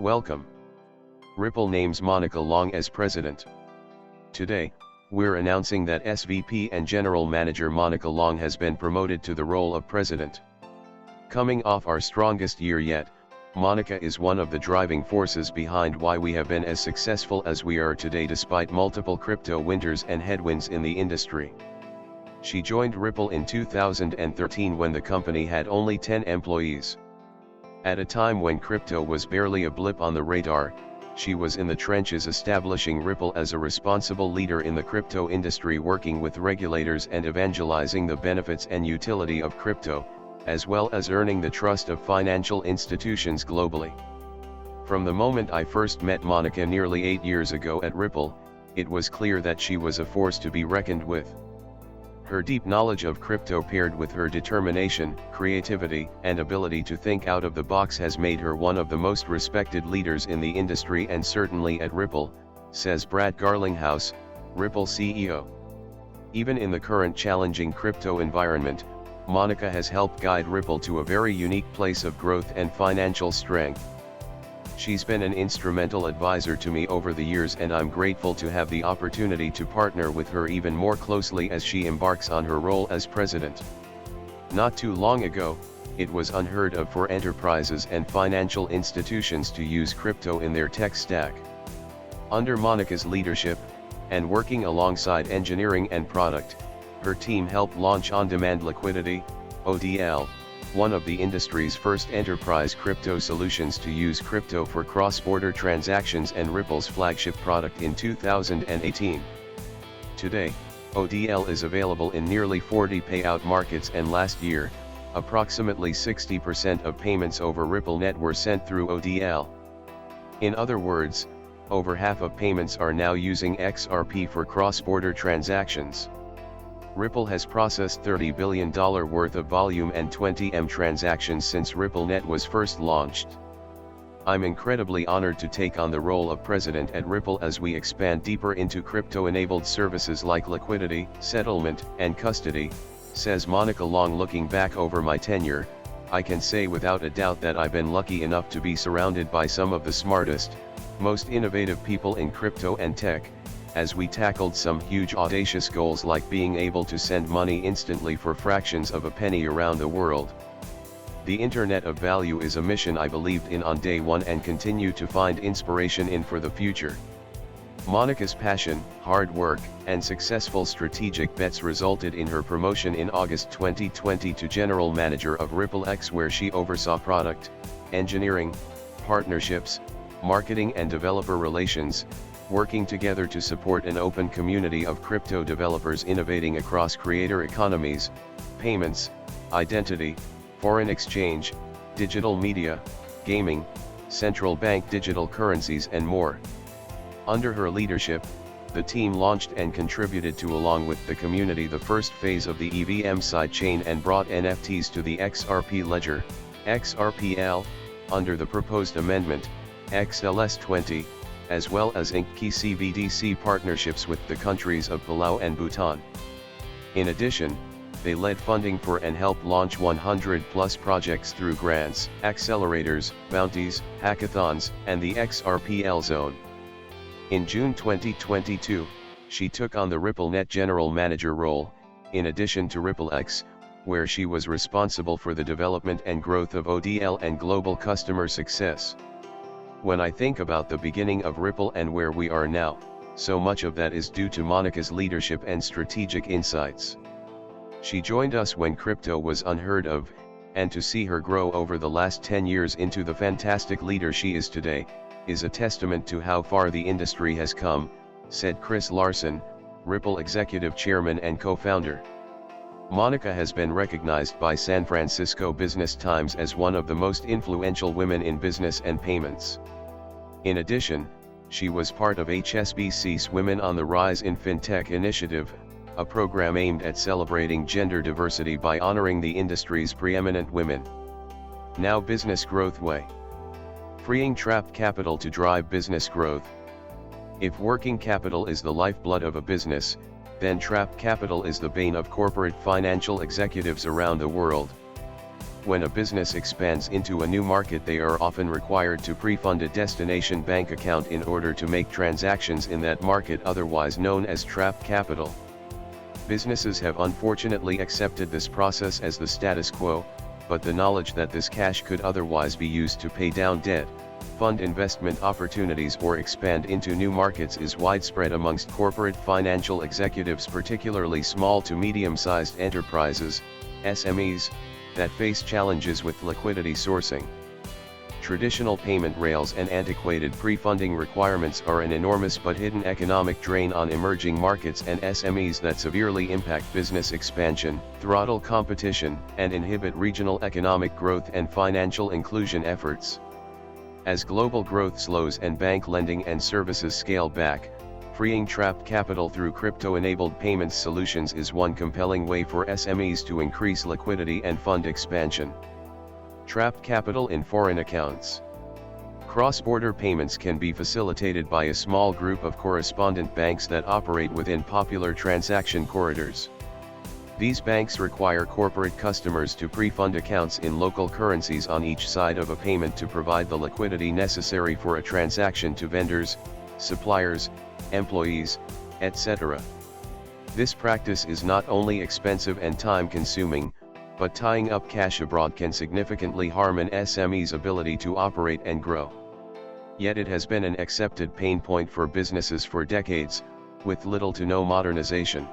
Welcome. Ripple names Monica Long as president. Today, we're announcing that SVP and General Manager Monica Long has been promoted to the role of president. Coming off our strongest year yet, Monica is one of the driving forces behind why we have been as successful as we are today despite multiple crypto winters and headwinds in the industry. She joined Ripple in 2013 when the company had only 10 employees. At a time when crypto was barely a blip on the radar, she was in the trenches establishing Ripple as a responsible leader in the crypto industry, working with regulators and evangelizing the benefits and utility of crypto, as well as earning the trust of financial institutions globally. From the moment I first met Monica nearly 8 years ago at Ripple, it was clear that she was a force to be reckoned with. Her deep knowledge of crypto paired with her determination, creativity, and ability to think out of the box has made her one of the most respected leaders in the industry and certainly at Ripple, says Brad Garlinghouse, Ripple CEO. Even in the current challenging crypto environment, Monica has helped guide Ripple to a very unique place of growth and financial strength. She's been an instrumental advisor to me over the years, and I'm grateful to have the opportunity to partner with her even more closely as she embarks on her role as president. Not too long ago, it was unheard of for enterprises and financial institutions to use crypto in their tech stack. Under Monica's leadership, and working alongside engineering and product, her team helped launch On-Demand Liquidity, ODL, one of the industry's first enterprise crypto solutions to use crypto for cross-border transactions, and Ripple's flagship product in 2018. Today, ODL is available in nearly 40 payout markets, and last year, approximately 60% of payments over RippleNet were sent through ODL. In other words, over half of payments are now using XRP for cross-border transactions. Ripple has processed $30 billion worth of volume and 20 M transactions since RippleNet was first launched. I'm incredibly honored to take on the role of president at Ripple as we expand deeper into crypto-enabled services like liquidity, settlement, and custody, says Monica Long. Looking back over my tenure, I can say without a doubt that I've been lucky enough to be surrounded by some of the smartest, most innovative people in crypto and tech, as we tackled some huge audacious goals like being able to send money instantly for fractions of a penny around the world. The Internet of Value is a mission I believed in on day one and continue to find inspiration in for the future. Monica's passion, hard work, and successful strategic bets resulted in her promotion in August 2020 to General Manager of RippleX, where she oversaw product, engineering, partnerships, marketing and developer relations, working together to support an open community of crypto developers innovating across creator economies, payments, identity, foreign exchange, digital media, gaming, central bank digital currencies and more. Under her leadership, the team launched and contributed to, along with the community, the first phase of the EVM sidechain and brought NFTs to the XRP ledger, XRPL, under the proposed amendment, XLS20, as well as inked key CBDC partnerships with the countries of Palau and Bhutan. In addition, they led funding for and helped launch 100+ projects through grants, accelerators, bounties, hackathons, and the XRPL zone. In June 2022, she took on the RippleNet General Manager role, in addition to RippleX, where she was responsible for the development and growth of ODL and global customer success. When I think about the beginning of Ripple and where we are now, so much of that is due to Monica's leadership and strategic insights. She joined us when crypto was unheard of, and to see her grow over the last 10 years into the fantastic leader she is today, is a testament to how far the industry has come, said Chris Larson, Ripple Executive Chairman and co-founder. Monica has been recognized by San Francisco Business Times as one of the most influential women in business and payments. In addition, she was part of HSBC's Women on the Rise in FinTech initiative, a program aimed at celebrating gender diversity by honoring the industry's preeminent women. Now Business Growth Way. Freeing trapped capital to drive business growth. If working capital is the lifeblood of a business, then trapped capital is the bane of corporate financial executives around the world. When a business expands into a new market, they are often required to pre-fund a destination bank account in order to make transactions in that market, otherwise known as trapped capital. Businesses have unfortunately accepted this process as the status quo, but the knowledge that this cash could otherwise be used to pay down debt, fund investment opportunities, or expand into new markets is widespread amongst corporate financial executives, particularly small to medium-sized enterprises, SMEs, that face challenges with liquidity sourcing. Traditional payment rails and antiquated pre-funding requirements are an enormous but hidden economic drain on emerging markets and SMEs that severely impact business expansion, throttle competition, and inhibit regional economic growth and financial inclusion efforts. As global growth slows and bank lending and services scale back, freeing trapped capital through crypto-enabled payments solutions is one compelling way for SMEs to increase liquidity and fund expansion. Trapped capital in foreign accounts. Cross-border payments can be facilitated by a small group of correspondent banks that operate within popular transaction corridors. These banks require corporate customers to pre-fund accounts in local currencies on each side of a payment to provide the liquidity necessary for a transaction to vendors, suppliers, employees, etc. This practice is not only expensive and time-consuming, but tying up cash abroad can significantly harm an SME's ability to operate and grow. Yet it has been an accepted pain point for businesses for decades, with little to no modernization.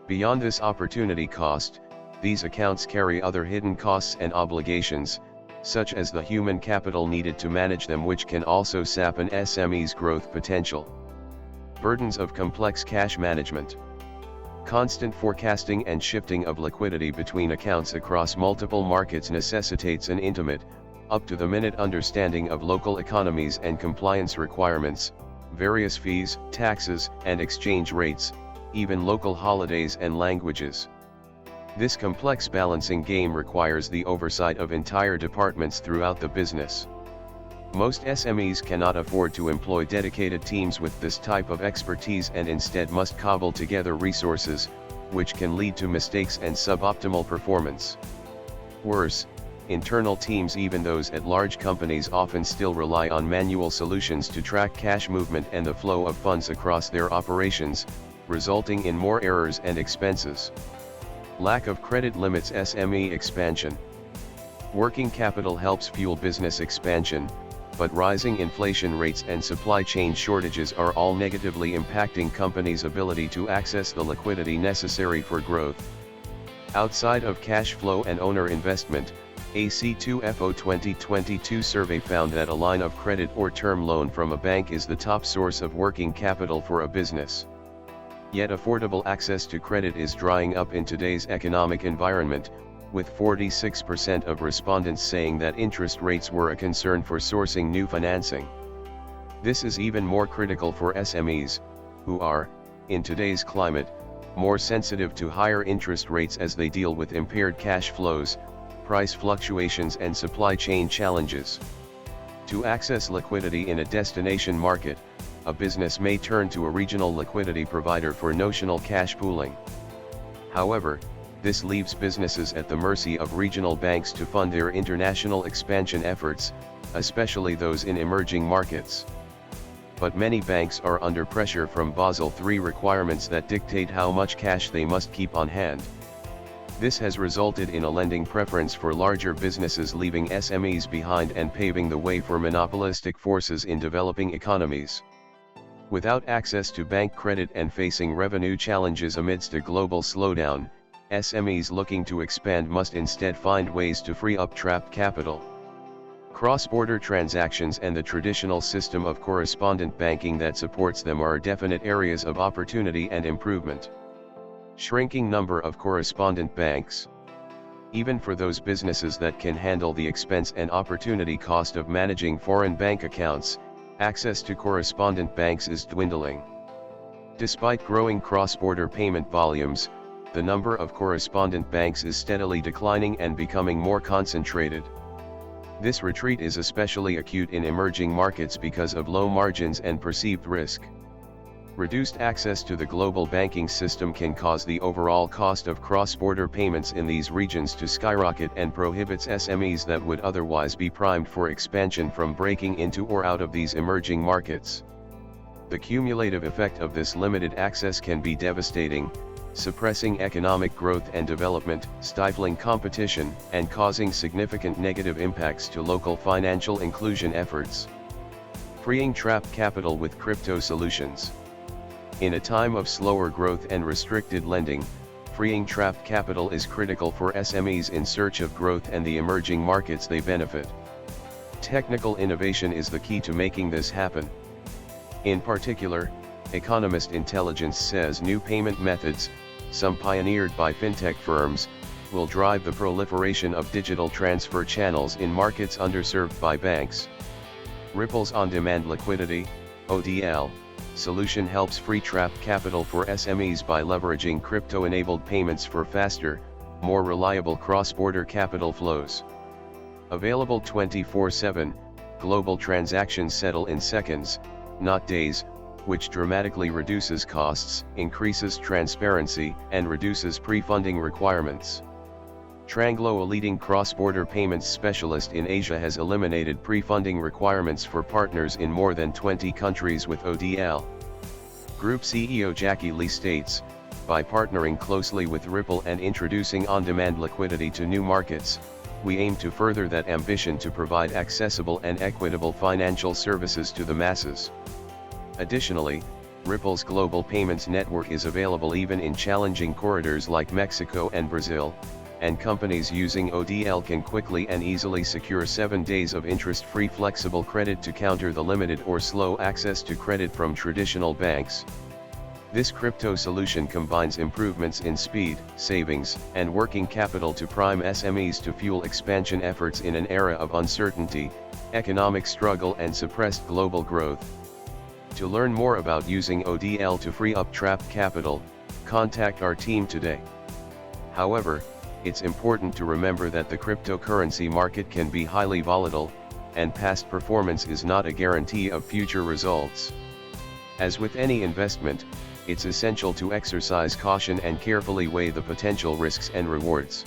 Beyond this opportunity cost, these accounts carry other hidden costs and obligations, such as the human capital needed to manage them, which can also sap an SME's growth potential. Burdens of complex cash management. Constant forecasting and shifting of liquidity between accounts across multiple markets necessitates an intimate, up-to-the-minute understanding of local economies and compliance requirements, various fees, taxes, and exchange rates, even local holidays and languages. This complex balancing game requires the oversight of entire departments throughout the business. Most SMEs cannot afford to employ dedicated teams with this type of expertise and instead must cobble together resources, which can lead to mistakes and suboptimal performance. Worse, internal teams, even those at large companies, often still rely on manual solutions to track cash movement and the flow of funds across their operations, resulting in more errors and expenses. Lack of credit limits SME expansion. Working capital helps fuel business expansion, but rising inflation rates and supply chain shortages are all negatively impacting companies' ability to access the liquidity necessary for growth. Outside of cash flow and owner investment, a C2FO 2022 survey found that a line of credit or term loan from a bank is the top source of working capital for a business. Yet affordable access to credit is drying up in today's economic environment, with 46% of respondents saying that interest rates were a concern for sourcing new financing. This is even more critical for SMEs, who are, in today's climate, more sensitive to higher interest rates as they deal with impaired cash flows, price fluctuations, and supply chain challenges. To access liquidity in a destination market, a business may turn to a regional liquidity provider for notional cash pooling. However, this leaves businesses at the mercy of regional banks to fund their international expansion efforts, especially those in emerging markets. But many banks are under pressure from Basel III requirements that dictate how much cash they must keep on hand. This has resulted in a lending preference for larger businesses, leaving SMEs behind and paving the way for monopolistic forces in developing economies. Without access to bank credit and facing revenue challenges amidst a global slowdown, SMEs looking to expand must instead find ways to free up trapped capital. Cross-border transactions and the traditional system of correspondent banking that supports them are definite areas of opportunity and improvement. Shrinking number of correspondent banks. Even for those businesses that can handle the expense and opportunity cost of managing foreign bank accounts, access to correspondent banks is dwindling. Despite growing cross-border payment volumes, the number of correspondent banks is steadily declining and becoming more concentrated. This retreat is especially acute in emerging markets because of low margins and perceived risk. Reduced access to the global banking system can cause the overall cost of cross-border payments in these regions to skyrocket and prohibits SMEs that would otherwise be primed for expansion from breaking into or out of these emerging markets. The cumulative effect of this limited access can be devastating, suppressing economic growth and development, stifling competition, and causing significant negative impacts to local financial inclusion efforts. Freeing trapped capital with crypto solutions. In a time of slower growth and restricted lending, freeing trapped capital is critical for SMEs in search of growth and the emerging markets they benefit. Technical innovation is the key to making this happen. In particular, Economist Intelligence says new payment methods, some pioneered by fintech firms, will drive the proliferation of digital transfer channels in markets underserved by banks. Ripple's on-demand liquidity, ODL, solution helps free trapped capital for SMEs by leveraging crypto-enabled payments for faster, more reliable cross-border capital flows. Available 24/7, global transactions settle in seconds, not days, which dramatically reduces costs, increases transparency, and reduces pre-funding requirements. Tranglo, a leading cross-border payments specialist in Asia, has eliminated pre-funding requirements for partners in more than 20 countries with ODL. Group CEO Jackie Lee states, "By partnering closely with Ripple and introducing on-demand liquidity to new markets, we aim to further that ambition to provide accessible and equitable financial services to the masses." Additionally, Ripple's global payments network is available even in challenging corridors like Mexico and Brazil, and companies using ODL can quickly and easily secure 7 days of interest-free flexible credit to counter the limited or slow access to credit from traditional banks. This crypto solution combines improvements in speed, savings, and working capital to prime SMEs to fuel expansion efforts in an era of uncertainty, economic struggle, and suppressed global growth. To learn more about using ODL to free up trapped capital, contact our team today. However, it's important to remember that the cryptocurrency market can be highly volatile, and past performance is not a guarantee of future results. As with any investment, it's essential to exercise caution and carefully weigh the potential risks and rewards.